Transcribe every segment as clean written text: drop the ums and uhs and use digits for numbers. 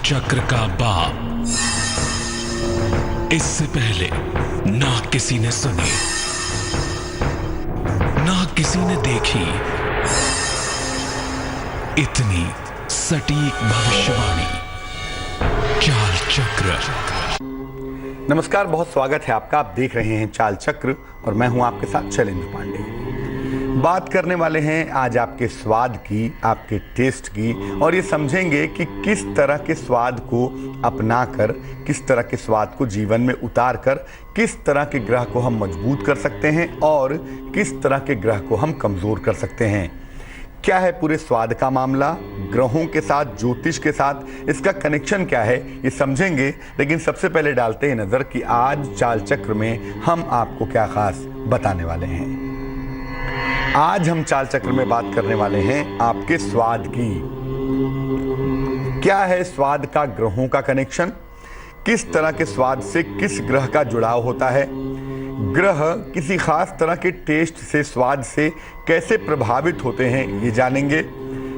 चक्र का बाप। इससे पहले ना किसी ने सुनी, ना किसी ने देखी इतनी सटीक भविष्यवाणी। चाल चक्र। नमस्कार, बहुत स्वागत है आपका। आप देख रहे हैं चाल चक्र और मैं हूं आपके साथ शैलेंद्र पांडे। बात करने वाले हैं आज आपके स्वाद की, आपके टेस्ट की, और ये समझेंगे कि किस तरह के स्वाद को अपनाकर, किस तरह के स्वाद को जीवन में उतार कर, किस तरह के ग्रह को हम मजबूत कर सकते हैं और किस तरह के ग्रह को हम कमजोर कर सकते हैं। क्या है पूरे स्वाद का मामला, ग्रहों के साथ, ज्योतिष के साथ इसका कनेक्शन क्या है, ये समझेंगे। लेकिन सबसे पहले डालते हैं नजर कि आज चाल चक्र में हम आपको क्या खास बताने वाले हैं। आज हम चाल चक्र में बात करने वाले हैं आपके स्वाद की। क्या है स्वाद का ग्रहों का कनेक्शन, किस तरह के स्वाद से किस ग्रह का जुड़ाव होता है, ग्रह किसी खास तरह के टेस्ट से, स्वाद से कैसे प्रभावित होते हैं ये जानेंगे।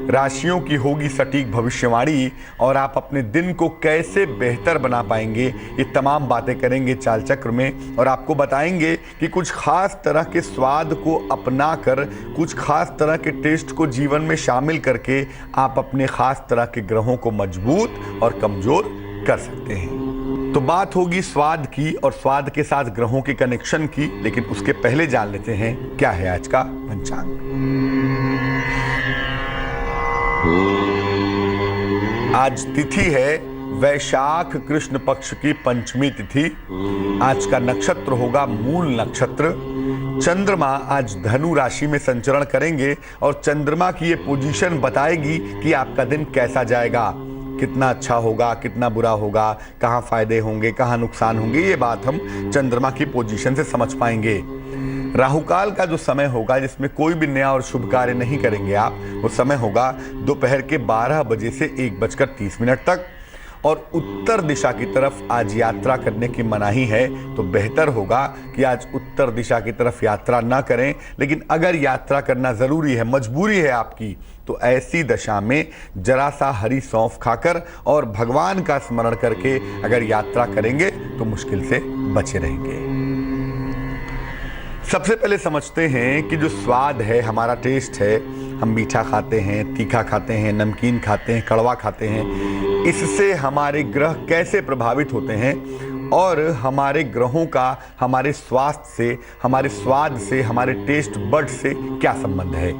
राशियों की होगी सटीक भविष्यवाणी और आप अपने दिन को कैसे बेहतर बना पाएंगे, ये तमाम बातें करेंगे चाल चक्र में। और आपको बताएंगे कि कुछ खास तरह के स्वाद को अपनाकर, कुछ खास तरह के टेस्ट को जीवन में शामिल करके आप अपने खास तरह के ग्रहों को मजबूत और कमजोर कर सकते हैं। तो बात होगी स्वाद की और स्वाद के साथ ग्रहों के कनेक्शन की, लेकिन उसके पहले जान लेते हैं क्या है आज का पंचांग। आज तिथि है वैशाख कृष्ण पक्ष की पंचमी तिथि। आज का नक्षत्र होगा मूल नक्षत्र। चंद्रमा आज धनु राशि में संचरण करेंगे और चंद्रमा की ये पोजीशन बताएगी कि आपका दिन कैसा जाएगा, कितना अच्छा होगा, कितना बुरा होगा, कहाँ फायदे होंगे, कहाँ नुकसान होंगे। ये बात हम चंद्रमा की पोजीशन से समझ पाएंगे। राहुकाल का जो समय होगा जिसमें कोई भी नया और शुभ कार्य नहीं करेंगे आप, वो समय होगा दोपहर के 12 बजे से 1:30 तक। और उत्तर दिशा की तरफ आज यात्रा करने की मनाही है, तो बेहतर होगा कि आज उत्तर दिशा की तरफ यात्रा ना करें। लेकिन अगर यात्रा करना जरूरी है, मजबूरी है आपकी, तो ऐसी दशा में जरा सा हरी सौंफ खाकर और भगवान का स्मरण करके अगर यात्रा करेंगे तो मुश्किल से बचे रहेंगे। सबसे पहले समझते हैं कि जो स्वाद है, हमारा टेस्ट है, हम मीठा खाते हैं, तीखा खाते हैं, नमकीन खाते हैं, कड़वा खाते हैं, इससे हमारे ग्रह कैसे प्रभावित होते हैं और हमारे ग्रहों का हमारे स्वास्थ्य से, हमारे स्वाद से, हमारे टेस्ट बड से क्या संबंध है।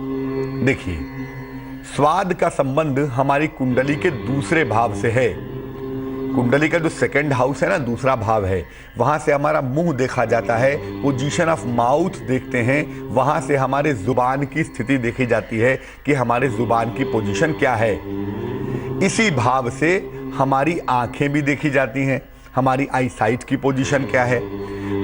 देखिए, स्वाद का संबंध हमारी कुंडली के दूसरे भाव से है। कुंडली का जो सेकंड हाउस है ना, दूसरा भाव है, वहां से हमारा मुंह देखा जाता है, पोजीशन ऑफ माउथ देखते हैं, वहां से हमारे जुबान की स्थिति देखी जाती है कि हमारे जुबान की पोजीशन क्या है। इसी भाव से हमारी आंखें भी देखी जाती हैं, हमारी आई साइट की पोजीशन क्या है,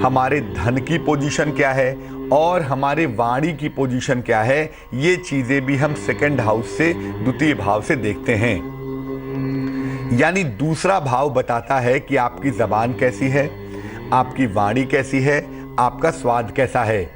हमारे धन की पोजीशन क्या है और हमारे वाणी की पोजीशन क्या है। ये चीजें भी हम सेकंड हाउस से, द्वितीय भाव से देखते हैं। यानी दूसरा भाव बताता है कि आपकी जबान कैसी है, आपकी वाणी कैसी है, आपका स्वाद कैसा है।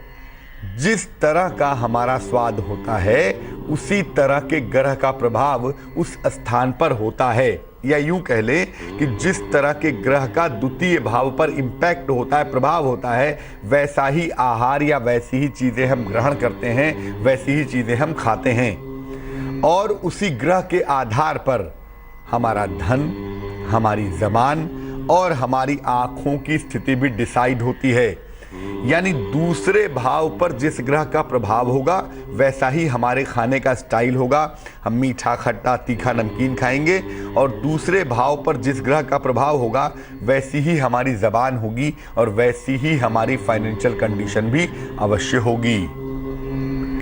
जिस तरह का हमारा स्वाद होता है उसी तरह के ग्रह का प्रभाव उस स्थान पर होता है। या यूं कह लें कि जिस तरह के ग्रह का द्वितीय भाव पर इंपैक्ट होता है, प्रभाव होता है, वैसा ही आहार या वैसी ही चीजें हम ग्रहण करते हैं, वैसी ही चीजें हम खाते हैं। और उसी ग्रह के आधार पर हमारा धन, हमारी जबान और हमारी आंखों की स्थिति भी डिसाइड होती है। यानी दूसरे भाव पर जिस ग्रह का प्रभाव होगा वैसा ही हमारे खाने का स्टाइल होगा। हम मीठा, खट्टा, तीखा, नमकीन खाएंगे और दूसरे भाव पर जिस ग्रह का प्रभाव होगा वैसी ही हमारी जबान होगी और वैसी ही हमारी फाइनेंशियल कंडीशन भी अवश्य होगी।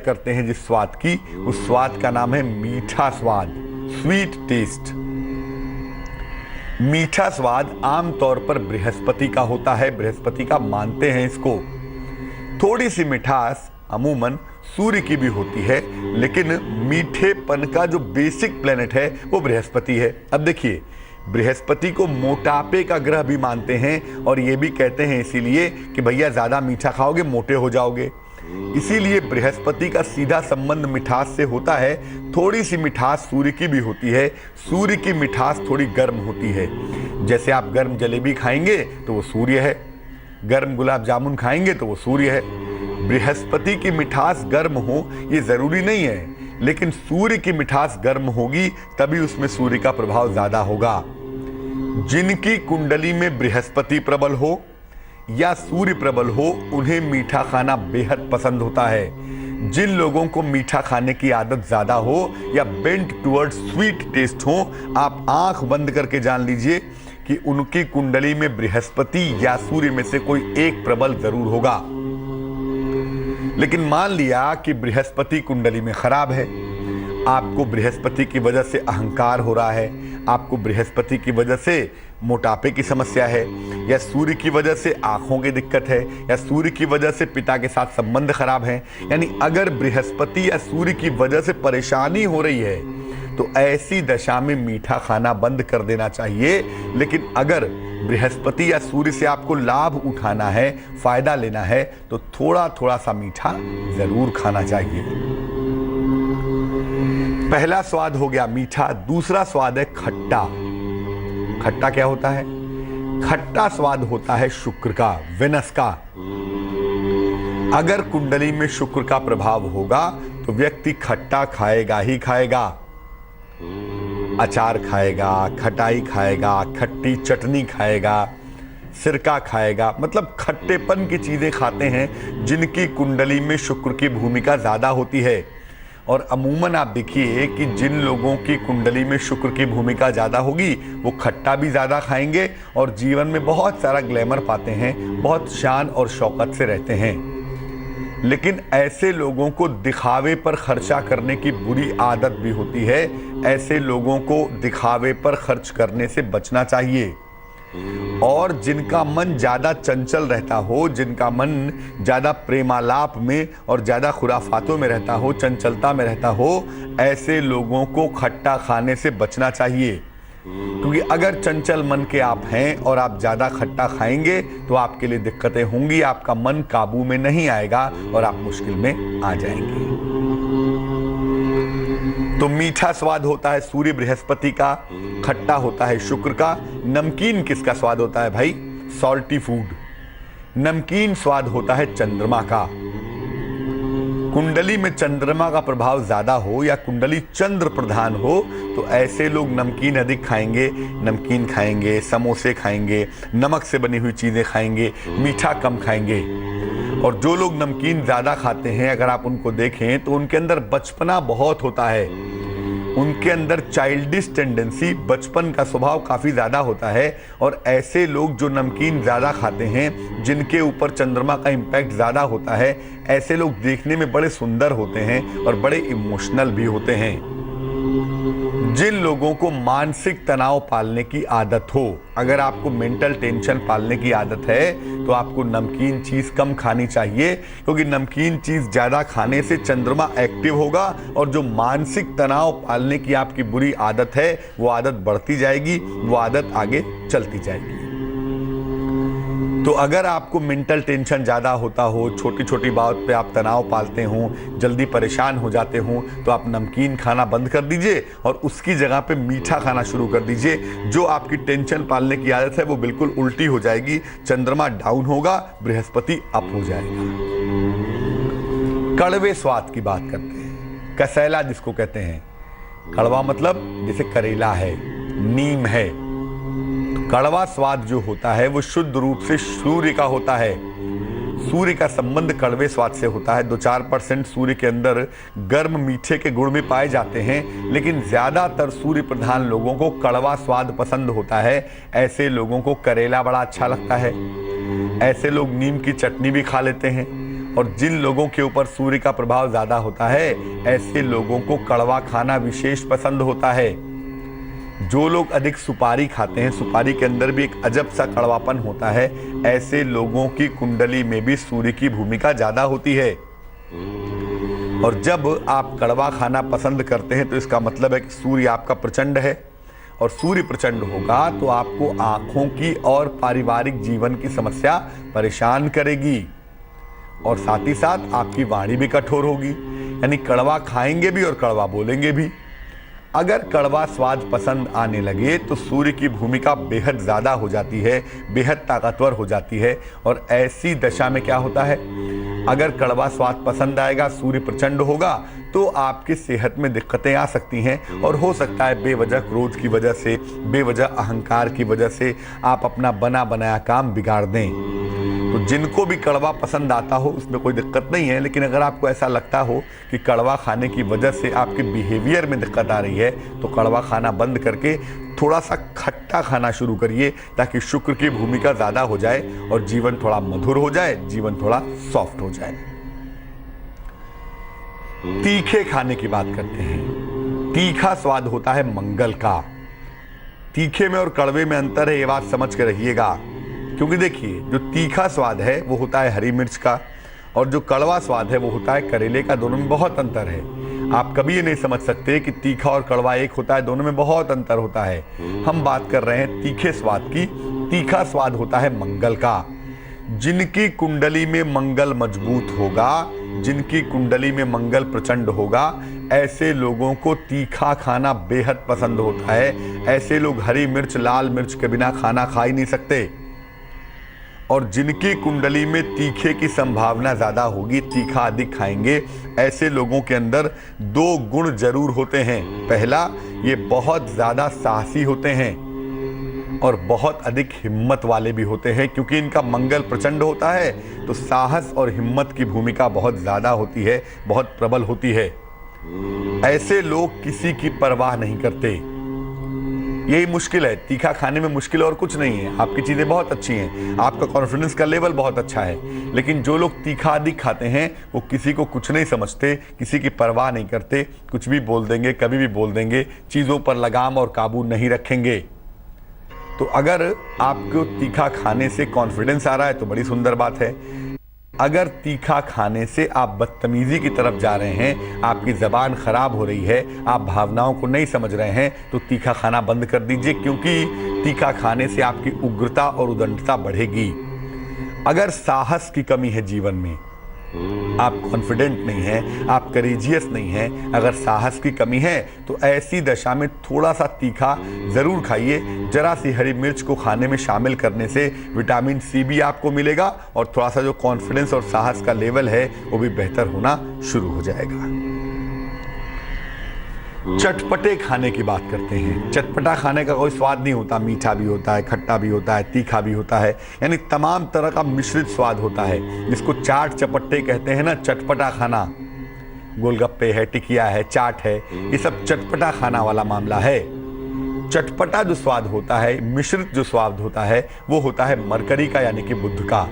करते हैं जिस स्वाद की, उस स्वाद का नाम है मीठा स्वाद, स्वीट टेस्ट। मीठा स्वाद आमतौर पर बृहस्पति का होता है, बृहस्पति का मानते हैं इसको। थोड़ी सी मिठास अमूमन सूर्य की भी होती है, लेकिन मीठेपन का जो बेसिक प्लेनेट है वो बृहस्पति है। अब देखिए, बृहस्पति को मोटापे का ग्रह भी मानते हैं और ये भी कहते हैं इसीलिए कि भैया ज़्यादा मीठा खाओगे मोटे हो जाओगे। इसीलिए बृहस्पति का सीधा संबंध मिठास से होता है। थोड़ी सी मिठास सूर्य की भी होती है। सूर्य की मिठास थोड़ी गर्म होती है। जैसे आप गर्म जलेबी खाएंगे तो वो सूर्य है, गर्म गुलाब जामुन खाएंगे तो वो सूर्य है। बृहस्पति की मिठास गर्म हो ये जरूरी नहीं है, लेकिन सूर्य की मिठास गर्म होगी तभी उसमें सूर्य का प्रभाव ज्यादा होगा। जिनकी कुंडली में बृहस्पति प्रबल हो या सूर्य प्रबल हो, उन्हें मीठा खाना बेहद पसंद होता है। जिन लोगों को मीठा खाने की आदत ज्यादा हो या बेंट टुवर्ड स्वीट टेस्ट हो, आप आंख बंद करके जान लीजिए कि उनकी कुंडली में बृहस्पति या सूर्य में से कोई एक प्रबल जरूर होगा। लेकिन मान लिया कि बृहस्पति कुंडली में खराब है, आपको बृहस्पति की वजह से अहंकार हो रहा है, आपको बृहस्पति की वजह से मोटापे की समस्या है, या सूर्य की वजह से आंखों की दिक्कत है, या सूर्य की वजह से पिता के साथ संबंध खराब है, यानी अगर बृहस्पति या सूर्य की वजह से परेशानी हो रही है तो ऐसी दशा में मीठा खाना बंद कर देना चाहिए। लेकिन अगर बृहस्पति या सूर्य से आपको लाभ उठाना है, फायदा लेना है, तो थोड़ा थोड़ा सा मीठा जरूर खाना चाहिए। पहला स्वाद हो गया मीठा। दूसरा स्वाद है खट्टा। खट्टा क्या होता है? खट्टा स्वाद होता है शुक्र का, वेनस का। अगर कुंडली में शुक्र का प्रभाव होगा तो व्यक्ति खट्टा खाएगा ही खाएगा। अचार खाएगा, खटाई खाएगा, खट्टी चटनी खाएगा, सिरका खाएगा, मतलब खट्टेपन की चीजें खाते हैं जिनकी कुंडली में शुक्र की भूमिका ज्यादा होती है। और अमूमन आप देखिए कि जिन लोगों की कुंडली में शुक्र की भूमिका ज़्यादा होगी वो खट्टा भी ज़्यादा खाएंगे और जीवन में बहुत सारा ग्लैमर पाते हैं, बहुत शान और शौकत से रहते हैं। लेकिन ऐसे लोगों को दिखावे पर खर्चा करने की बुरी आदत भी होती है। ऐसे लोगों को दिखावे पर खर्च करने से बचना चाहिए। और जिनका मन ज्यादा चंचल रहता हो, जिनका मन ज्यादा प्रेमालाप में और ज्यादा खुराफातों में रहता हो, चंचलता में रहता हो, ऐसे लोगों को खट्टा खाने से बचना चाहिए। क्योंकि अगर चंचल मन के आप हैं और आप ज्यादा खट्टा खाएंगे तो आपके लिए दिक्कतें होंगी, आपका मन काबू में नहीं आएगा और आप मुश्किल में आ जाएंगे। तो मीठा स्वाद होता है सूर्य बृहस्पति का, खट्टा होता है शुक्र का। नमकीन किसका स्वाद होता है भाई? Salty food. नमकीन स्वाद होता है चंद्रमा का। कुंडली में चंद्रमा का प्रभाव ज्यादा हो या कुंडली चंद्र प्रधान हो तो ऐसे लोग नमकीन अधिक खाएंगे, नमकीन खाएंगे, समोसे खाएंगे, नमक से बनी हुई चीजें खाएंगे, मीठा कम खाएंगे। और जो लोग नमकीन ज्यादा खाते हैं, अगर आप उनको देखें तो उनके अंदर बचपना बहुत होता है, उनके अंदर चाइल्डिश टेंडेंसी, बचपन का स्वभाव काफी ज्यादा होता है। और ऐसे लोग जो नमकीन ज्यादा खाते हैं, जिनके ऊपर चंद्रमा का इम्पैक्ट ज्यादा होता है, ऐसे लोग देखने में बड़े सुंदर होते हैं और बड़े इमोशनल भी होते हैं। जिन लोगों को मानसिक तनाव पालने की आदत हो, अगर आपको मेंटल टेंशन पालने की आदत है तो आपको नमकीन चीज कम खानी चाहिए, क्योंकि नमकीन चीज ज्यादा खाने से चंद्रमा एक्टिव होगा और जो मानसिक तनाव पालने की आपकी बुरी आदत है वो आदत बढ़ती जाएगी, वो आदत आगे चलती जाएगी। तो अगर आपको मेंटल टेंशन ज़्यादा होता हो, छोटी छोटी बात पे आप तनाव पालते हो, जल्दी परेशान हो जाते हो, तो आप नमकीन खाना बंद कर दीजिए और उसकी जगह पे मीठा खाना शुरू कर दीजिए। जो आपकी टेंशन पालने की आदत है वो बिल्कुल उल्टी हो जाएगी, चंद्रमा डाउन होगा, बृहस्पति अप हो जाएगा। कड़वे स्वाद की बात करते हैं, कसैला जिसको कहते हैं। कड़वा मतलब जैसे करेला है, नीम है। कड़वा स्वाद जो होता है वो शुद्ध रूप से सूर्य का होता है। सूर्य का संबंध कड़वे स्वाद से होता है। 2-4% सूर्य के अंदर गर्म मीठे के गुण भी पाए जाते हैं, लेकिन ज्यादातर सूर्य प्रधान लोगों को कड़वा स्वाद पसंद होता है। ऐसे लोगों को करेला बड़ा अच्छा लगता है, ऐसे लोग नीम की चटनी भी खा लेते हैं। और जिन लोगों के ऊपर सूर्य का प्रभाव ज्यादा होता है, ऐसे लोगों को कड़वा खाना विशेष पसंद होता है। जो लोग अधिक सुपारी खाते हैं, सुपारी के अंदर भी एक अजब सा कड़वापन होता है, ऐसे लोगों की कुंडली में भी सूर्य की भूमिका ज्यादा होती है। और जब आप कड़वा खाना पसंद करते हैं तो इसका मतलब है कि सूर्य आपका प्रचंड है, और सूर्य प्रचंड होगा तो आपको आंखों की और पारिवारिक जीवन की समस्या परेशान करेगी। और साथ ही साथ आपकी वाणी भी कठोर होगी, यानी कड़वा खाएंगे भी और कड़वा बोलेंगे भी। अगर कड़वा स्वाद पसंद आने लगे तो सूर्य की भूमिका बेहद ज़्यादा हो जाती है, बेहद ताकतवर हो जाती है। और ऐसी दशा में क्या होता है, अगर कड़वा स्वाद पसंद आएगा, सूर्य प्रचंड होगा, तो आपकी सेहत में दिक्कतें आ सकती हैं और हो सकता है बेवजह क्रोध की वजह से, बेवजह अहंकार की वजह से आप अपना बना बनाया काम बिगाड़ दें। तो जिनको भी कड़वा पसंद आता हो उसमें कोई दिक्कत नहीं है, लेकिन अगर आपको ऐसा लगता हो कि कड़वा खाने की वजह से आपके बिहेवियर में दिक्कत आ रही है, तो कड़वा खाना बंद करके थोड़ा सा खट्टा खाना शुरू करिए, ताकि शुक्र की भूमिका ज़्यादा हो जाए और जीवन थोड़ा मधुर हो जाए, जीवन थोड़ा सॉफ्ट हो जाए। तीखे खाने की बात करते हैं। तीखा स्वाद होता है मंगल का। तीखे में और कड़वे में अंतर है, ये बात समझ के रहिएगा। क्योंकि देखिए, जो तीखा स्वाद है वो होता है हरी मिर्च का, और जो कड़वा स्वाद है वो होता है करेले का। दोनों में बहुत अंतर है। आप कभी ये नहीं समझ सकते कि तीखा और कड़वा एक होता है, दोनों में बहुत अंतर होता है। हम बात कर रहे हैं तीखे स्वाद की। तीखा स्वाद होता है मंगल का। जिनकी कुंडली में मंगल मजबूत होगा, जिनकी कुंडली में मंगल प्रचंड होगा, ऐसे लोगों को तीखा खाना बेहद पसंद होता है। ऐसे लोग हरी मिर्च, लाल मिर्च के बिना खाना खा ही नहीं सकते। और जिनकी कुंडली में तीखे की संभावना ज़्यादा होगी, तीखा अधिक खाएंगे, ऐसे लोगों के अंदर दो गुण जरूर होते हैं। पहला, ये बहुत ज़्यादा साहसी होते हैं और बहुत अधिक हिम्मत वाले भी होते हैं। क्योंकि इनका मंगल प्रचंड होता है तो साहस और हिम्मत की भूमिका बहुत ज़्यादा होती है, बहुत प्रबल होती है। ऐसे लोग किसी की परवाह नहीं करते। यही मुश्किल है, तीखा खाने में मुश्किल और कुछ नहीं है। आपकी चीज़ें बहुत अच्छी हैं, आपका कॉन्फिडेंस का लेवल बहुत अच्छा है, लेकिन जो लोग तीखा अधिक खाते हैं वो किसी को कुछ नहीं समझते, किसी की परवाह नहीं करते, कुछ भी बोल देंगे, कभी भी बोल देंगे, चीज़ों पर लगाम और काबू नहीं रखेंगे। तो अगर आपको तीखा खाने से कॉन्फिडेंस आ रहा है तो बड़ी सुंदर बात है। अगर तीखा खाने से आप बदतमीजी की तरफ जा रहे हैं, आपकी ज़बान खराब हो रही है, आप भावनाओं को नहीं समझ रहे हैं, तो तीखा खाना बंद कर दीजिए। क्योंकि तीखा खाने से आपकी उग्रता और उदंडता बढ़ेगी। अगर साहस की कमी है जीवन में, आप कॉन्फिडेंट नहीं हैं, आप करेजियस नहीं हैं, अगर साहस की कमी है, तो ऐसी दशा में थोड़ा सा तीखा ज़रूर खाइए। जरा सी हरी मिर्च को खाने में शामिल करने से विटामिन सी भी आपको मिलेगा और थोड़ा सा जो कॉन्फिडेंस और साहस का लेवल है वो भी बेहतर होना शुरू हो जाएगा। चटपटे खाने की बात करते हैं। चटपटा खाने का कोई स्वाद नहीं होता, मीठा भी होता है, खट्टा भी होता है, तीखा भी होता है, यानी तमाम तरह का मिश्रित स्वाद होता है। जिसको चाट चपट्टे कहते हैं ना, चटपटा खाना, गोलगप्पे है, टिकिया है, चाट है, ये सब चटपटा खाना वाला मामला है। चटपटा जो स्वाद होता है, मिश्रित जो स्वाद होता है, वो होता है मरकरी का, यानी कि बुध का।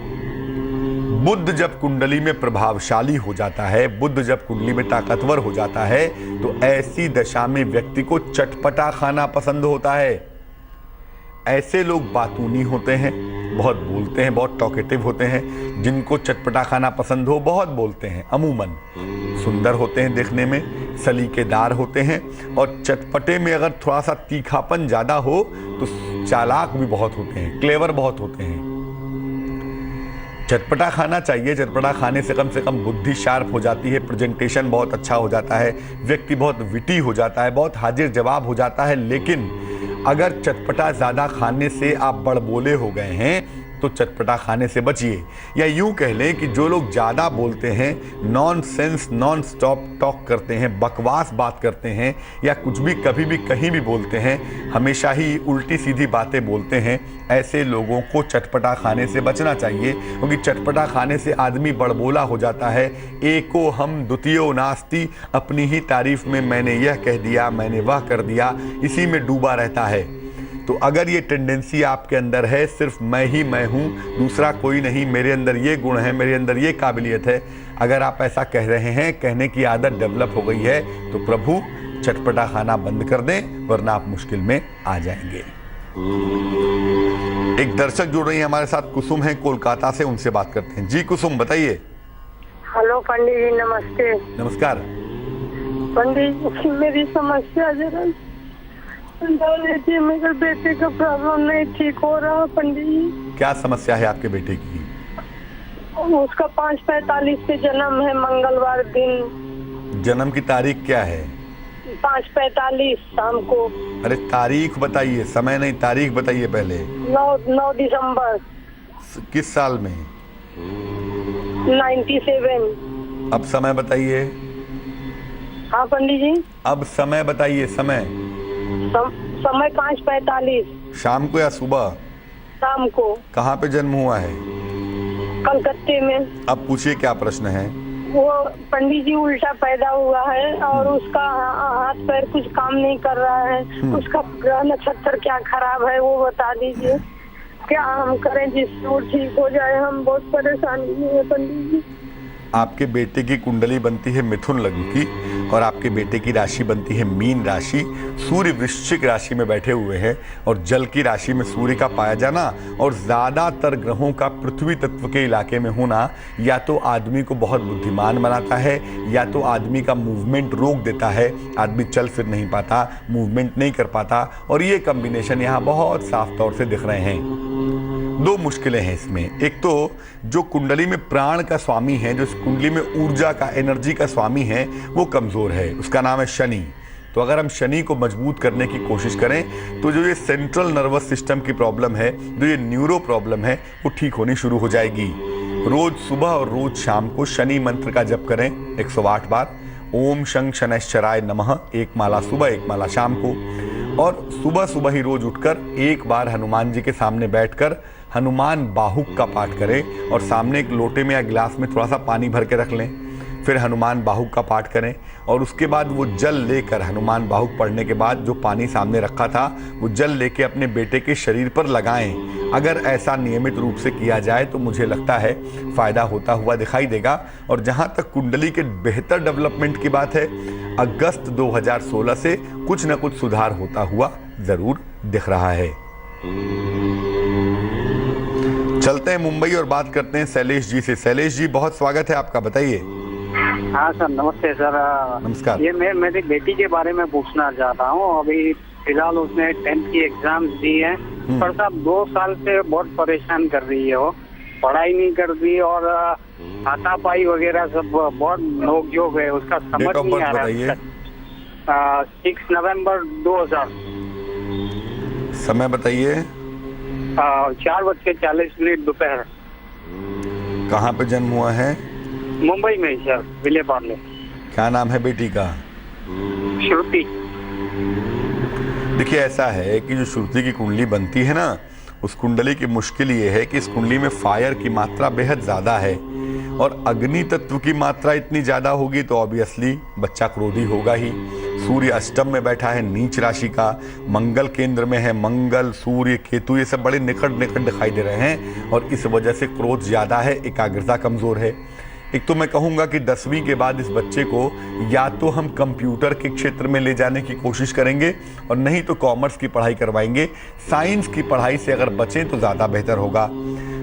बुध जब कुंडली में प्रभावशाली हो जाता है, बुध जब कुंडली में ताकतवर हो जाता है, तो ऐसी दशा में व्यक्ति को चटपटा खाना पसंद होता है। ऐसे लोग बातूनी होते हैं, बहुत बोलते हैं, बहुत टॉकेटिव होते हैं। जिनको चटपटा खाना पसंद हो, बहुत बोलते हैं, अमूमन सुंदर होते हैं देखने में, सलीकेदार होते हैं। और चटपटे में अगर थोड़ा सा तीखापन ज़्यादा हो तो चालाक भी बहुत होते हैं, क्लेवर बहुत होते हैं। चटपटा खाना चाहिए। चटपटा खाने से कम बुद्धि शार्प हो जाती है, प्रेजेंटेशन बहुत अच्छा हो जाता है, व्यक्ति बहुत विटी हो जाता है, बहुत हाजिर जवाब हो जाता है। लेकिन अगर चटपटा ज़्यादा खाने से आप बड़बोले हो गए हैं तो चटपटा खाने से बचिए। या यूं कह लें कि जो लोग ज़्यादा बोलते हैं, non sense non stop talk करते हैं, बकवास बात करते हैं, या कुछ भी कभी भी कहीं भी बोलते हैं, हमेशा ही उल्टी सीधी बातें बोलते हैं, ऐसे लोगों को चटपटा खाने से बचना चाहिए। क्योंकि चटपटा खाने से आदमी बड़बोला हो जाता है। एको हम द्वितीयो नास्ति, अपनी ही तारीफ में मैंने यह कह दिया, मैंने वह कर दिया, इसी में डूबा रहता है। तो अगर ये टेंडेंसी आपके अंदर है, सिर्फ मैं ही मैं हूँ, दूसरा कोई नहीं, मेरे अंदर ये गुण है, मेरे अंदर ये काबिलियत है, अगर आप ऐसा कह रहे हैं, कहने की आदत डेवलप हो गई है, तो प्रभु चटपटा खाना बंद कर दें, वरना आप मुश्किल में आ जाएंगे। एक दर्शक जुड़ रही है हमारे साथ, कुसुम है कोलकाता से, उनसे बात करते हैं। जी कुसुम, बताइए। हेलो पंडित जी, नमस्ते। नमस्कार। पंडित जी, मेरी समस्या जरा देखिए, मेरे बेटे का प्रॉब्लम नहीं ठीक हो रहा पंडित जी। क्या समस्या है आपके बेटे की? उसका 5:45 पे जन्म है, मंगलवार दिन। जन्म की तारीख क्या है? 5:45 शाम को। अरे तारीख बताइए, समय नहीं, तारीख बताइए पहले। 9 दिसंबर। किस साल में? 97। अब समय बताइए। हाँ पंडित जी। अब समय बताइए, समय। समय 5:45 शाम को या सुबह? शाम को। कहाँ पे जन्म हुआ है? कलकत्ते में। अब पूछिए क्या प्रश्न है। वो पंडित जी उल्टा पैदा हुआ है और उसका हाथ पैर कुछ काम नहीं कर रहा है। उसका ग्रह नक्षत्र क्या खराब है वो बता दीजिए, क्या हम करें जिससे वो ठीक हो जाए। हम बहुत परेशानी में है पंडित जी। आपके बेटे की कुंडली बनती है मिथुन लग्न की और आपके बेटे की राशि बनती है मीन राशि। सूर्य वृश्चिक राशि में बैठे हुए हैं और जल की राशि में सूर्य का पाया जाना और ज़्यादातर ग्रहों का पृथ्वी तत्व के इलाके में होना या तो आदमी को बहुत बुद्धिमान बनाता है या तो आदमी का मूवमेंट रोक देता है, आदमी चल फिर नहीं पाता, मूवमेंट नहीं कर पाता। और ये कॉम्बिनेशन यहाँ बहुत साफ तौर से दिख रहे हैं। दो मुश्किलें हैं इसमें। एक तो जो कुंडली में प्राण का स्वामी है, जो कुंडली में ऊर्जा का, एनर्जी का स्वामी है, वो कमजोर है, उसका नाम है शनि। तो अगर हम शनि को मजबूत करने की कोशिश करें तो जो ये सेंट्रल नर्वस सिस्टम की प्रॉब्लम है, जो ये न्यूरो प्रॉब्लम है, वो ठीक होनी शुरू हो जाएगी। रोज सुबह और रोज शाम को शनि मंत्र का जप करें 108 बार। ओम शं शनैश्चराय नमः, 1 माला सुबह 1 माला शाम को। और सुबह सुबह ही रोज उठकर एक बार हनुमान जी के सामने बैठकर हनुमान बाहुक का पाठ करें और सामने एक लोटे में या गिलास में थोड़ा सा पानी भर के रख लें। फिर हनुमान बाहुक का पाठ करें और उसके बाद वो जल लेकर, हनुमान बाहुक पढ़ने के बाद जो पानी सामने रखा था वो जल लेके अपने बेटे के शरीर पर लगाएं। अगर ऐसा नियमित रूप से किया जाए तो मुझे लगता है फ़ायदा होता हुआ दिखाई देगा। और जहाँ तक कुंडली के बेहतर डेवलपमेंट की बात है, अगस्त 2016 से कुछ न कुछ सुधार होता हुआ ज़रूर दिख रहा है। चलते हैं मुंबई और बात करते हैं शैलेश जी से। शैलेश जी, बहुत स्वागत है आपका, बताइए। हाँ सर, नमस्ते सर। नमस्कार। ये मैं मेरी बेटी के बारे में पूछना चाहता हूँ। अभी फिलहाल उसने 10th की एग्जाम्स दी है, पर साहब 2 साल से बहुत परेशान कर रही है। वो पढ़ाई नहीं कर रही और हाथापाई वगैरह सब बहुत नोक-झोंक है, उसका समझ नहीं आ रहा है। 6 नवंबर 2000। समय बताइए। 4:40 दोपहर। कहाँ पे जन्म हुआ है? मुंबई में सर, विले पार्ले। क्या नाम है बेटी का? श्रुति। देखिए, ऐसा है कि जो श्रुति की कुंडली बनती है ना, उस कुंडली की मुश्किल ये है कि इस कुंडली में फायर की मात्रा बेहद ज़्यादा है और अग्नि तत्व की मात्रा इतनी ज़्यादा होगी तो ऑब्वियसली बच्चा क्रोधी होगा ही। सूर्य अष्टम में बैठा है नीच राशि का, मंगल केंद्र में है, मंगल सूर्य केतु ये सब बड़े निकट निकट दिखाई दे रहे हैं और इस वजह से क्रोध ज़्यादा है, एकाग्रता कमज़ोर है। एक तो मैं कहूँगा कि 10वीं के बाद इस बच्चे को या तो हम कंप्यूटर के क्षेत्र में ले जाने की कोशिश करेंगे और नहीं तो कॉमर्स की पढ़ाई करवाएंगे। साइंस की पढ़ाई से अगर बचें तो ज़्यादा बेहतर होगा।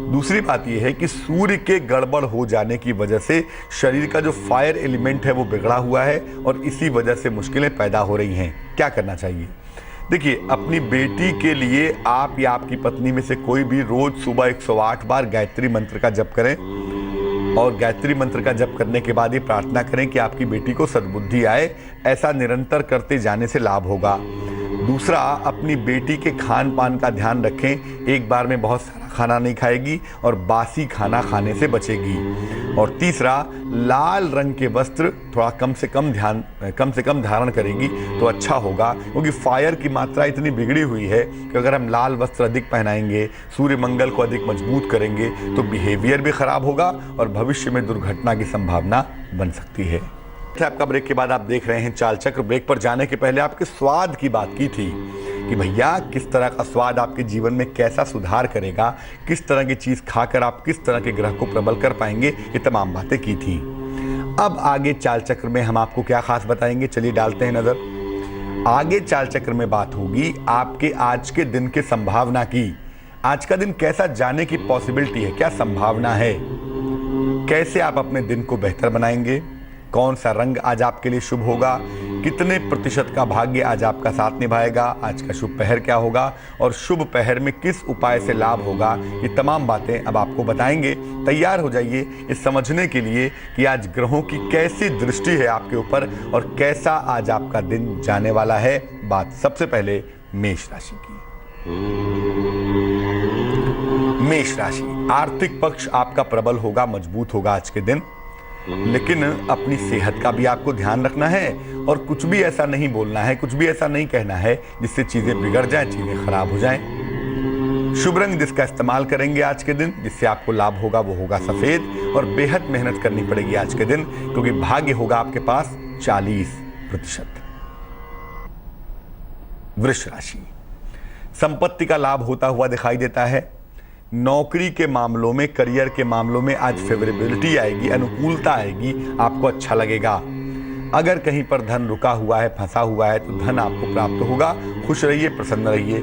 दूसरी बात यह है कि सूर्य के गड़बड़ हो जाने की वजह से शरीर का जो फायर एलिमेंट है वो बिगड़ा हुआ है और इसी वजह से मुश्किलें पैदा हो रही हैं। क्या करना चाहिए? देखिए, अपनी बेटी के लिए आप या आपकी पत्नी में से कोई भी रोज सुबह 108 बार गायत्री मंत्र का जप करें और गायत्री मंत्र का जप करने के बाद ये प्रार्थना करें कि आपकी बेटी को सद्बुद्धि आए। ऐसा निरंतर करते जाने से लाभ होगा। दूसरा, अपनी बेटी के खान पान का ध्यान रखें। एक बार में बहुत सारा खाना नहीं खाएगी और बासी खाना खाने से बचेगी। और तीसरा, लाल रंग के वस्त्र थोड़ा कम से कम धारण करेगी तो अच्छा होगा, क्योंकि फायर की मात्रा इतनी बिगड़ी हुई है कि अगर हम लाल वस्त्र अधिक पहनाएंगे, सूर्य मंगल को अधिक मजबूत करेंगे तो बिहेवियर भी खराब होगा और भविष्य में दुर्घटना की संभावना बन सकती है। आपका ब्रेक के बाद आप देख रहे हैं चाल चक्र। ब्रेक पर जाने के पहले आपके स्वाद की बात की थी कि भैया किस तरह का स्वाद आपके जीवन में कैसा सुधार करेगा, किस तरह की चीज़ खाकर आप किस तरह के ग्रह को प्रबल कर पाएंगे, ये तमाम बातें की थी। अब आगे चाल चक्र में हम आपको क्या खास बताएंगे, चलिए डालते हैं नज़र। आगे चाल चक्र में बात होगी आपके आज के दिन के संभावना की। आज का दिन कैसा जाने की पॉसिबिलिटी है, क्या संभावना है, कैसे आप अपने दिन को बेहतर बनाएंगे, कौन सा रंग आज आपके लिए शुभ होगा, कितने प्रतिशत का भाग्य आज आपका साथ निभाएगा, आज का शुभ पहर क्या होगा और शुभ पहर में किस उपाय से लाभ होगा, ये तमाम बातें अब आपको बताएंगे। तैयार हो जाइए इस समझने के लिए कि आज ग्रहों की कैसी दृष्टि है आपके ऊपर और कैसा आज आपका दिन जाने वाला है। बात सबसे पहले मेष राशि की। मेष राशि, आर्थिक पक्ष आपका प्रबल होगा, मजबूत होगा आज के दिन, लेकिन अपनी सेहत का भी आपको ध्यान रखना है और कुछ भी ऐसा नहीं बोलना है, कुछ भी ऐसा नहीं कहना है जिससे चीजें बिगड़ जाएं, चीजें खराब हो जाएं। शुभ रंग जिसका इस्तेमाल करेंगे आज के दिन, जिससे आपको लाभ होगा, वो होगा सफेद और बेहद मेहनत करनी पड़ेगी आज के दिन, क्योंकि भाग्य होगा आपके पास 40%। वृष राशि, संपत्ति का लाभ होता हुआ दिखाई देता है। नौकरी के मामलों में, करियर के मामलों में आज फेवरेबिलिटी आएगी, अनुकूलता आएगी, आपको अच्छा लगेगा। अगर कहीं पर धन रुका हुआ है, फंसा हुआ है, तो धन आपको प्राप्त होगा। खुश रहिए, प्रसन्न रहिए।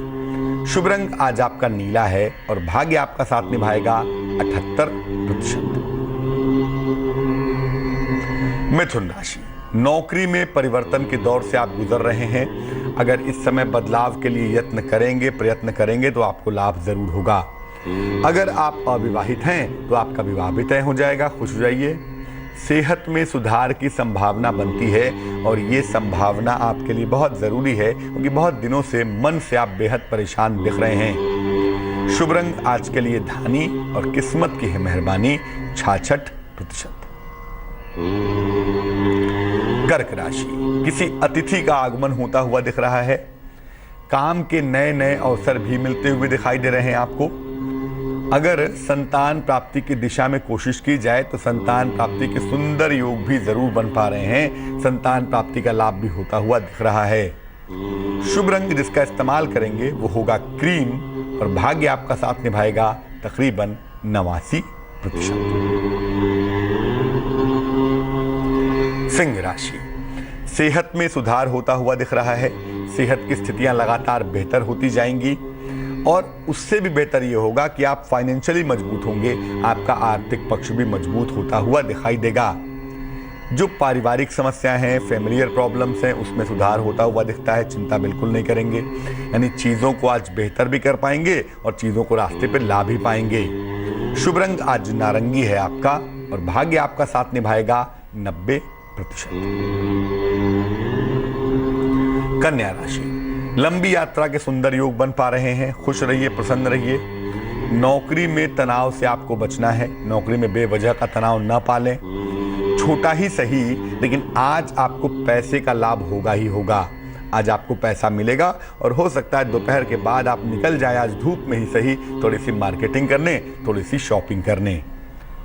शुभ रंग आज आपका नीला है और भाग्य आपका साथ निभाएगा 78%। मिथुन राशि, नौकरी में परिवर्तन के दौर से आप गुजर रहे हैं। अगर इस समय बदलाव के लिए प्रयत्न करेंगे तो आपको लाभ जरूर होगा। अगर आप अविवाहित हैं तो आपका विवाह भी तय हो जाएगा, खुश हो जाइए। सेहत में सुधार की संभावना बनती है और ये संभावना आपके लिए बहुत जरूरी है, क्योंकि बहुत दिनों से मन से आप बेहद परेशान दिख रहे हैं। शुभ रंग आज के लिए धानी और किस्मत की है मेहरबानी 66%। कर्क राशि, किसी अतिथि का आगमन होता हुआ दिख रहा है। काम के नए नए अवसर भी मिलते हुए दिखाई दे रहे हैं आपको। अगर संतान प्राप्ति की दिशा में कोशिश की जाए तो संतान प्राप्ति के सुंदर योग भी जरूर बन पा रहे हैं। संतान प्राप्ति का लाभ भी होता हुआ दिख रहा है। शुभ रंग जिसका इस्तेमाल करेंगे वो होगा क्रीम और भाग्य आपका साथ निभाएगा तकरीबन 89%। सिंह राशि, सेहत में सुधार होता हुआ दिख रहा है। सेहत की स्थितियां लगातार बेहतर होती जाएंगी और उससे भी बेहतर ये होगा कि आप फाइनेंशियली मजबूत होंगे। आपका आर्थिक पक्ष भी मजबूत होता हुआ दिखाई देगा। जो पारिवारिक समस्याएं हैं, फैमिलियर प्रॉब्लम्स हैं, उसमें सुधार होता हुआ दिखता है। चिंता बिल्कुल नहीं करेंगे, यानी चीज़ों को आज बेहतर भी कर पाएंगे और चीज़ों को रास्ते पे ला भी पाएंगे। शुभ रंग आज नारंगी है आपका और भाग्य आपका साथ निभाएगा 90%। कन्या राशि, लंबी यात्रा के सुंदर योग बन पा रहे हैं। खुश रहिए, प्रसन्न रहिए। नौकरी में तनाव से आपको बचना है। नौकरी में बेवजह का तनाव न पालें। छोटा ही सही, लेकिन आज आपको पैसे का लाभ होगा ही होगा। आज आपको पैसा मिलेगा और हो सकता है दोपहर के बाद आप निकल जाए, आज धूप में ही सही, थोड़ी सी मार्केटिंग करने, थोड़ी सी शॉपिंग करने।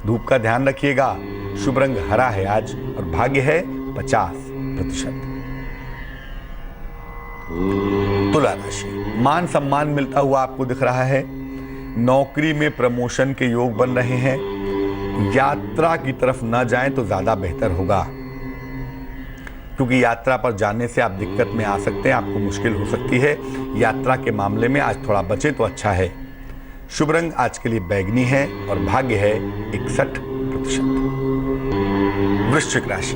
धूप का ध्यान रखिएगा। शुभ रंग हरा है आज और भाग्य है 50%। तुला राशि, मान सम्मान मिलता हुआ आपको दिख रहा है। नौकरी में प्रमोशन के योग बन रहे हैं। यात्रा की तरफ न जाएं तो ज्यादा बेहतर होगा, क्योंकि यात्रा पर जाने से आप दिक्कत में आ सकते हैं, आपको मुश्किल हो सकती है। यात्रा के मामले में आज थोड़ा बचे तो अच्छा है। शुभ रंग आज के लिए बैगनी है और भाग्य है 61%। वृश्चिक राशि,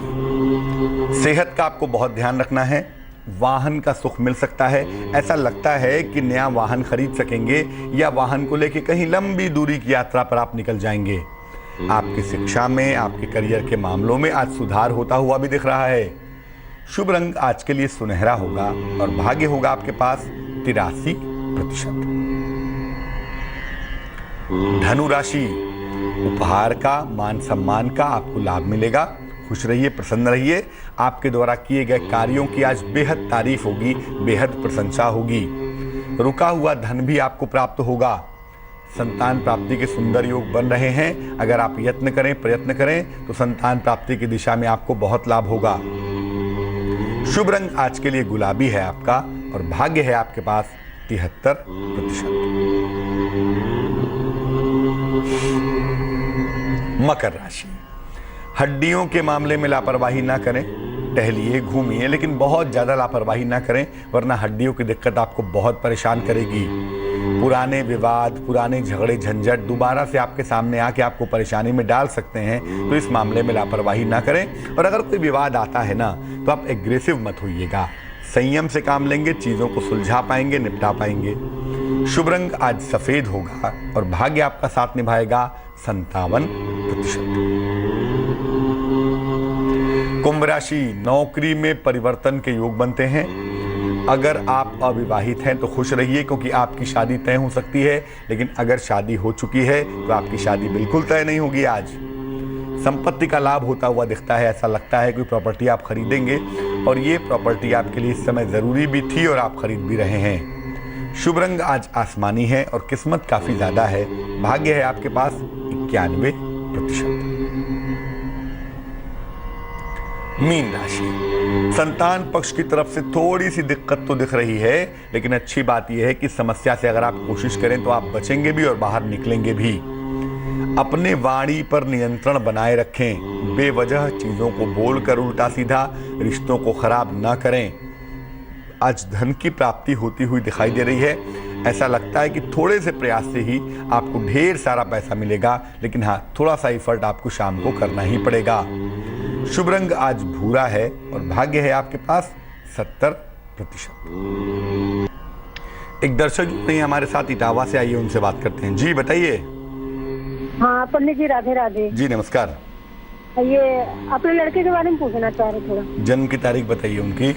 सेहत का आपको बहुत ध्यान रखना है। वाहन का सुख मिल सकता है। ऐसा लगता है कि नया वाहन खरीद सकेंगे या वाहन को लेकर कहीं लंबी दूरी की यात्रा पर आप निकल जाएंगे। आपकी शिक्षा में, आपके करियर के मामलों में आज सुधार होता हुआ भी दिख रहा है। शुभ रंग आज के लिए सुनहरा होगा और भाग्य होगा आपके पास 83%। धनु राशि, उपहार का, मान सम्मान का आपको लाभ मिलेगा। खुश रहिए, प्रसन्न रहिए। आपके द्वारा किए गए कार्यों की आज बेहद तारीफ होगी, बेहद प्रशंसा होगी। रुका हुआ धन भी आपको प्राप्त होगा। संतान प्राप्ति के सुंदर योग बन रहे हैं। अगर आप प्रयत्न करें तो संतान प्राप्ति की दिशा में आपको बहुत लाभ होगा। शुभ रंग आज के लिए गुलाबी है आपका और भाग्य है आपके पास 73%। मकर राशि, हड्डियों के मामले में लापरवाही ना करें। टहलिए, घूमिए, लेकिन बहुत ज़्यादा लापरवाही ना करें, वरना हड्डियों की दिक्कत आपको बहुत परेशान करेगी। पुराने विवाद, पुराने झगड़े झंझट दोबारा से आपके सामने आके आपको परेशानी में डाल सकते हैं। तो इस मामले में लापरवाही ना करें। और अगर कोई विवाद आता है ना, तो आप एग्रेसिव मत होइएगा, संयम से काम लेंगे, चीज़ों को सुलझा पाएंगे, निपटा पाएंगे। शुभ रंग आज सफ़ेद होगा और भाग्य आपका साथ निभाएगा 57%। कुंभ राशि, नौकरी में परिवर्तन के योग बनते हैं। अगर आप अविवाहित हैं तो खुश रहिए, क्योंकि आपकी शादी तय हो सकती है। लेकिन अगर शादी हो चुकी है तो आपकी शादी बिल्कुल तय नहीं होगी। आज संपत्ति का लाभ होता हुआ दिखता है। ऐसा लगता है कोई प्रॉपर्टी आप खरीदेंगे और ये प्रॉपर्टी आपके लिए इस समय ज़रूरी भी थी और आप खरीद भी रहे हैं। शुभ रंग आज आसमानी है और किस्मत काफ़ी ज़्यादा है। भाग्य है आपके पास 91%। मीन राशि, संतान पक्ष की तरफ से थोड़ी सी दिक्कत तो दिख रही है, लेकिन अच्छी बात यह है कि समस्या से अगर आप कोशिश करें तो आप बचेंगे भी और बाहर निकलेंगे भी। अपने वाणी पर नियंत्रण बनाए रखें। बेवजह चीज़ों को बोलकर उल्टा सीधा रिश्तों को खराब ना करें। आज धन की प्राप्ति होती हुई दिखाई दे रही है। ऐसा लगता है कि थोड़े से प्रयास से ही आपको ढेर सारा पैसा मिलेगा, लेकिन हाँ, थोड़ा सा एफर्ट आपको शाम को करना ही पड़ेगा। शुभ रंग आज भूरा है और भाग्य है आपके पास 70%। एक दर्शक जुड़ रही हैं हमारे साथ इटावा से, आइए उनसे बात करते हैं। जी बताइए। हाँ पंडित जी, राधे राधे। जी नमस्कार। ये अपने लड़के के बारे में पूछना चाह रहे थोड़ा। जन्म की तारीख बताइए उनकी।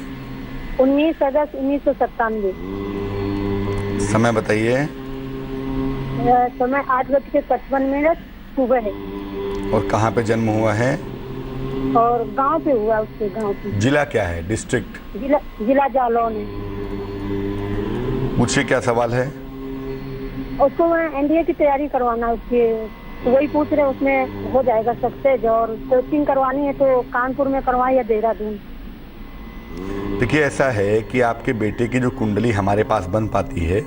19 अगस्त 1997। समय बताइए। समय 8:55 सुबह है। और कहाँ पे जन्म हुआ है? और गांव पे हुआ, उसके गांव पे। जिला क्या है? डिस्ट्रिक्ट? जिला जालौन है। मुझसे क्या सवाल है? उसको एनडीए की तैयारी करवाना है उसकी, तो वही पूछ रहे उसमें हो जाएगा सक्सेस। और कोचिंग करवानी है तो कानपुर में करवाएं या देहरादून। देखिए ऐसा है कि आपके बेटे की जो कुंडली हमारे पास बन पाती है,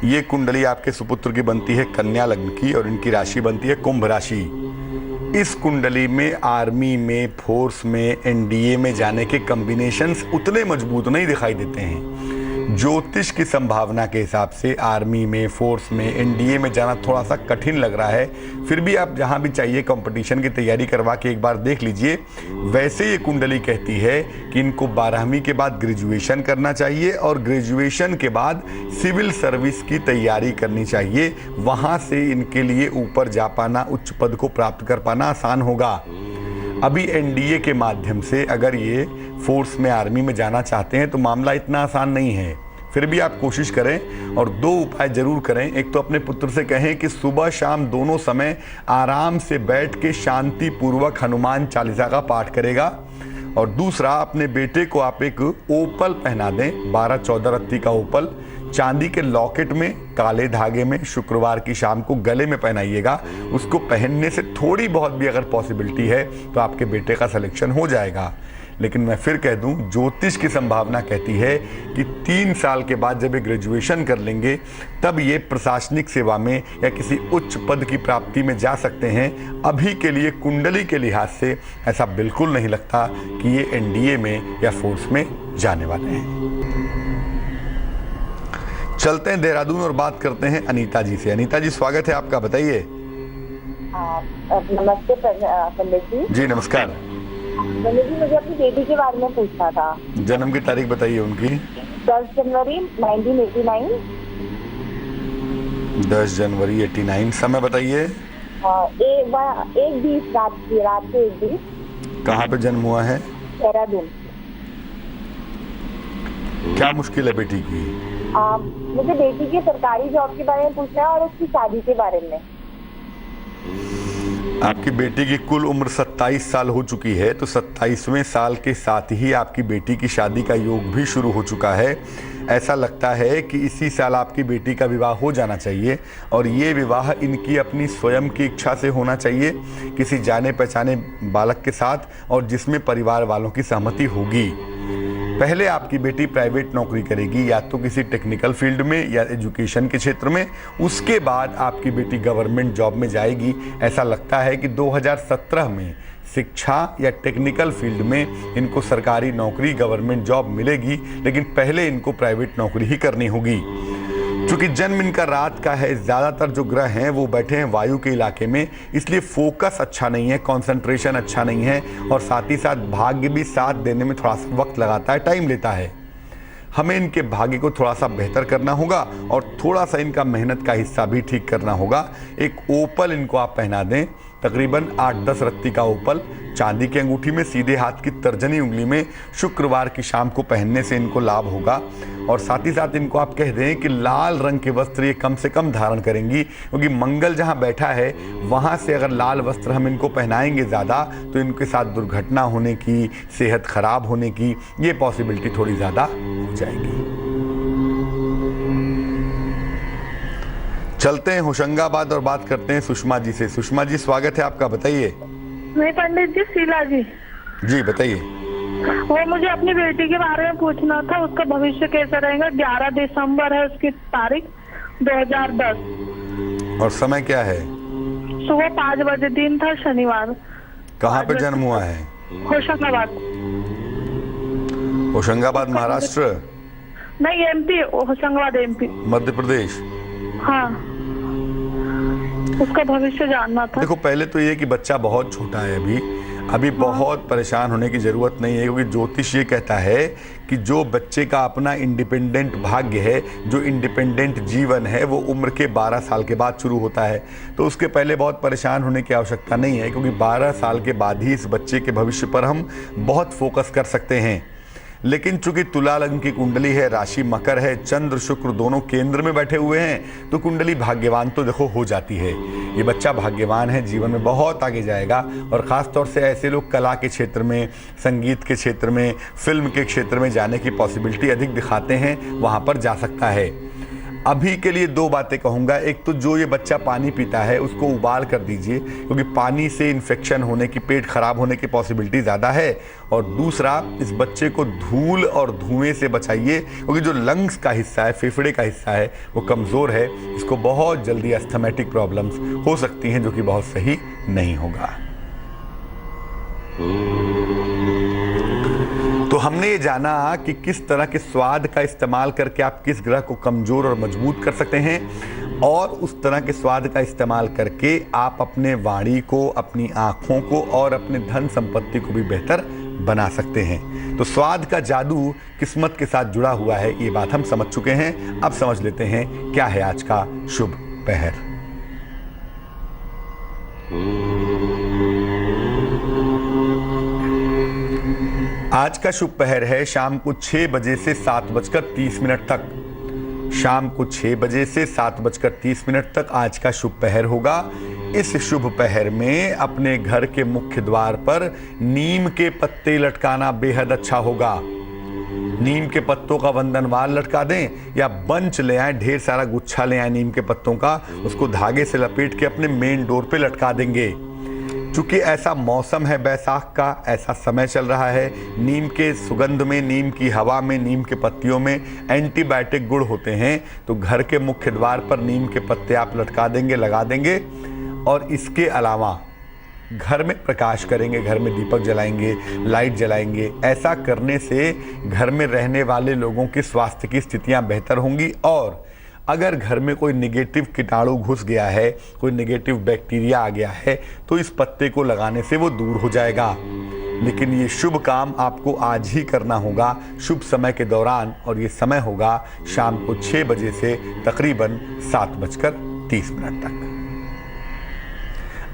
ये कुंडली आपके सुपुत्र की बनती है कन्या लग्न की और इनकी राशि बनती है कुंभ राशि। इस कुंडली में आर्मी में, फोर्स में, एनडीए में जाने के कॉम्बिनेशंस उतने मजबूत नहीं दिखाई देते हैं। ज्योतिष की संभावना के हिसाब से आर्मी में, फोर्स में, एनडीए में जाना थोड़ा सा कठिन लग रहा है। फिर भी आप जहां भी चाहिए कंपटीशन की तैयारी करवा के एक बार देख लीजिए। वैसे ये कुंडली कहती है कि इनको 12वीं के बाद ग्रेजुएशन करना चाहिए और ग्रेजुएशन के बाद सिविल सर्विस की तैयारी करनी चाहिए। वहां से इनके लिए ऊपर जा पाना, उच्च पद को प्राप्त कर पाना आसान होगा। अभी एनडीए के माध्यम से अगर ये फोर्स में, आर्मी में जाना चाहते हैं तो मामला इतना आसान नहीं है। फिर भी आप कोशिश करें और 2 उपाय जरूर करें। एक तो अपने पुत्र से कहें कि सुबह शाम दोनों समय आराम से बैठ के शांति पूर्वक हनुमान चालीसा का पाठ करेगा। और दूसरा, अपने बेटे को आप एक ओपल पहना दें, 12-14 रत्ती का ओपल, चांदी के लॉकेट में काले धागे में, शुक्रवार की शाम को गले में पहनाइएगा। उसको पहनने से थोड़ी बहुत भी अगर पॉसिबिलिटी है तो आपके बेटे का सिलेक्शन हो जाएगा। लेकिन मैं फिर कह दूं, ज्योतिष की संभावना कहती है कि 3 साल के बाद जब ये ग्रेजुएशन कर लेंगे तब ये प्रशासनिक सेवा में या किसी उच्च पद की प्राप्ति में जा सकते हैं। अभी के लिए कुंडली के लिहाज से ऐसा बिल्कुल नहीं लगता कि ये एनडीए में या फोर्स में जाने वाले हैं। चलते हैं देहरादून और बात करते हैं अनीता जी से। अनीता जी स्वागत है आपका, बताइए। नमस्ते पंडित जी। जी नमस्कार। पंडित जी, मुझे अपनी बेटी के बारे में पूछना था। जन्म की तारीख बताइए उनकी। 10 जनवरी 1989। 10 जनवरी 89। समय बताइए। 1:20 रात के 1:20। कहाँ पे जन्म हुआ है? देहरादून। क्या मुश्किल है बेटी की? मुझे बेटी की सरकारी जॉब के बारे में पूछना है और उसकी शादी के बारे में। आपकी बेटी की कुल उम्र 27 साल हो चुकी है, तो 27वें साल के साथ ही आपकी बेटी की शादी का योग भी शुरू हो चुका है। ऐसा लगता है कि इसी साल आपकी बेटी का विवाह हो जाना चाहिए और ये विवाह इनकी अपनी स्वयं की इच्छा से होना चाहिए, किसी जाने पहचाने बालक के साथ, और जिसमें परिवार वालों की सहमति होगी। पहले आपकी बेटी प्राइवेट नौकरी करेगी, या तो किसी टेक्निकल फील्ड में या एजुकेशन के क्षेत्र में। उसके बाद आपकी बेटी गवर्नमेंट जॉब में जाएगी। ऐसा लगता है कि 2017 में शिक्षा या टेक्निकल फील्ड में इनको सरकारी नौकरी, गवर्नमेंट जॉब मिलेगी, लेकिन पहले इनको प्राइवेट नौकरी ही करनी होगी। क्योंकि जन्म इनका रात का है, ज़्यादातर जो ग्रह हैं वो बैठे हैं वायु के इलाके में, इसलिए फोकस अच्छा नहीं है, कंसंट्रेशन अच्छा नहीं है, और साथ ही साथ भाग्य भी साथ देने में थोड़ा सा वक्त लगाता है, टाइम लेता है। हमें इनके भाग्य को थोड़ा सा बेहतर करना होगा और थोड़ा सा इनका मेहनत का हिस्सा भी ठीक करना होगा। एक ओपल इनको आप पहना दें, तकरीबन 8-10 रत्ती का ओपल चांदी की अंगूठी में सीधे हाथ की तर्जनी उंगली में शुक्रवार की शाम को पहनने से इनको लाभ होगा। और साथ ही साथ इनको आप कह दें कि लाल रंग के वस्त्र ये कम से कम धारण करेंगी, क्योंकि मंगल जहां बैठा है वहां से अगर लाल वस्त्र हम इनको पहनाएंगे ज़्यादा तो इनके साथ दुर्घटना होने की, सेहत खराब होने की ये पॉसिबिलिटी थोड़ी ज़्यादा हो जाएगी। चलते हैं होशंगाबाद और बात करते हैं सुषमा जी से। सुषमा जी, स्वागत है आपका, बताइए। नहीं पंडित जी, शीला जी। जी बताइए। वो मुझे अपनी बेटी के बारे में पूछना था, उसका भविष्य कैसा रहेगा। 11 दिसंबर है उसकी तारीख, 2010। और समय क्या है? सुबह 5 बजे, दिन था शनिवार। कहाँ पे जन्म हुआ है? होशंगाबाद। होशंगाबाद महाराष्ट्र? नहीं, एमपी, होशंगाबाद एमपी। मध्य प्रदेश? हाँ, उसका भविष्य जानना था। देखो, पहले तो ये कि बच्चा बहुत छोटा है अभी बहुत परेशान होने की जरूरत नहीं है, क्योंकि ज्योतिष ये कहता है कि जो बच्चे का अपना इंडिपेंडेंट भाग्य है, जो इंडिपेंडेंट जीवन है, वो उम्र के 12 साल के बाद शुरू होता है। तो उसके पहले बहुत परेशान होने की आवश्यकता नहीं है, क्योंकि 12 साल के बाद ही इस बच्चे के भविष्य पर हम बहुत फोकस कर सकते हैं। लेकिन चूंकि तुला लग्न की कुंडली है, राशि मकर है, चंद्र शुक्र दोनों केंद्र में बैठे हुए हैं, तो कुंडली भाग्यवान तो देखो हो जाती है। ये बच्चा भाग्यवान है, जीवन में बहुत आगे जाएगा। और ख़ास तौर से ऐसे लोग कला के क्षेत्र में, संगीत के क्षेत्र में, फिल्म के क्षेत्र में जाने की पॉसिबिलिटी अधिक दिखाते हैं, वहाँ पर जा सकता है। अभी के लिए 2 बातें कहूँगा। एक तो जो ये बच्चा पानी पीता है उसको उबाल कर दीजिए, क्योंकि पानी से इन्फेक्शन होने की, पेट खराब होने की पॉसिबिलिटी ज़्यादा है। और दूसरा, इस बच्चे को धूल और धुएं से बचाइए, क्योंकि जो लंग्स का हिस्सा है, फेफड़े का हिस्सा है, वो कमज़ोर है। इसको बहुत जल्दी अस्थमैटिक प्रॉब्लम्स हो सकती हैं, जो कि बहुत सही नहीं होगा। तो हमने ये जाना कि किस तरह के स्वाद का इस्तेमाल करके आप किस ग्रह को कमज़ोर और मजबूत कर सकते हैं, और उस तरह के स्वाद का इस्तेमाल करके आप अपने वाणी को, अपनी आँखों को और अपने धन संपत्ति को भी बेहतर बना सकते हैं। तो स्वाद का जादू किस्मत के साथ जुड़ा हुआ है, ये बात हम समझ चुके हैं। अब समझ लेते हैं क्या है आज का शुभ पहर। आज का शुभ पहर है शाम को 6 बजे से 7:30 तक। शाम को 6 बजे से 7:30 तक आज का शुभ पहर होगा। इस शुभ पहर में अपने घर के मुख्य द्वार पर नीम के पत्ते लटकाना बेहद अच्छा होगा। नीम के पत्तों का वंदनवार लटका दें, या बंच ले आए, ढेर सारा गुच्छा ले आए नीम के पत्तों का, उसको धागे से लपेट के अपने मेन डोर पे लटका देंगे। चूंकि ऐसा मौसम है बैसाख का, ऐसा समय चल रहा है, नीम के सुगंध में, नीम की हवा में, नीम के पत्तियों में एंटीबायोटिक गुण होते हैं। तो घर के मुख्य द्वार पर नीम के पत्ते आप लटका देंगे, लगा देंगे। और इसके अलावा घर में प्रकाश करेंगे, घर में दीपक जलाएंगे, लाइट जलाएंगे। ऐसा करने से घर में रहने वाले लोगों की स्वास्थ्य की स्थितियां बेहतर होंगी। और अगर घर में कोई नेगेटिव कीटाणु घुस गया है, कोई नेगेटिव बैक्टीरिया आ गया है, तो इस पत्ते को लगाने से वो दूर हो जाएगा। लेकिन ये शुभ काम आपको आज ही करना होगा, शुभ समय के दौरान, और ये समय होगा शाम को 6 बजे से तकरीबन 7:30 तक।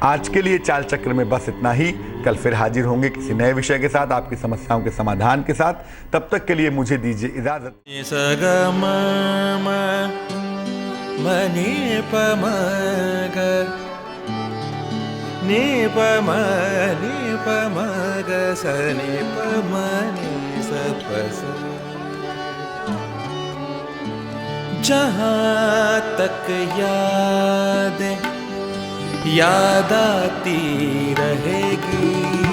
आज के लिए चाल चक्र में बस इतना ही। कल फिर हाजिर होंगे किसी नए विषय के साथ, आपकी समस्याओं के समाधान के साथ। तब तक के लिए मुझे दीजिए इजाजत। जहाँ तक याद आती रहेगी।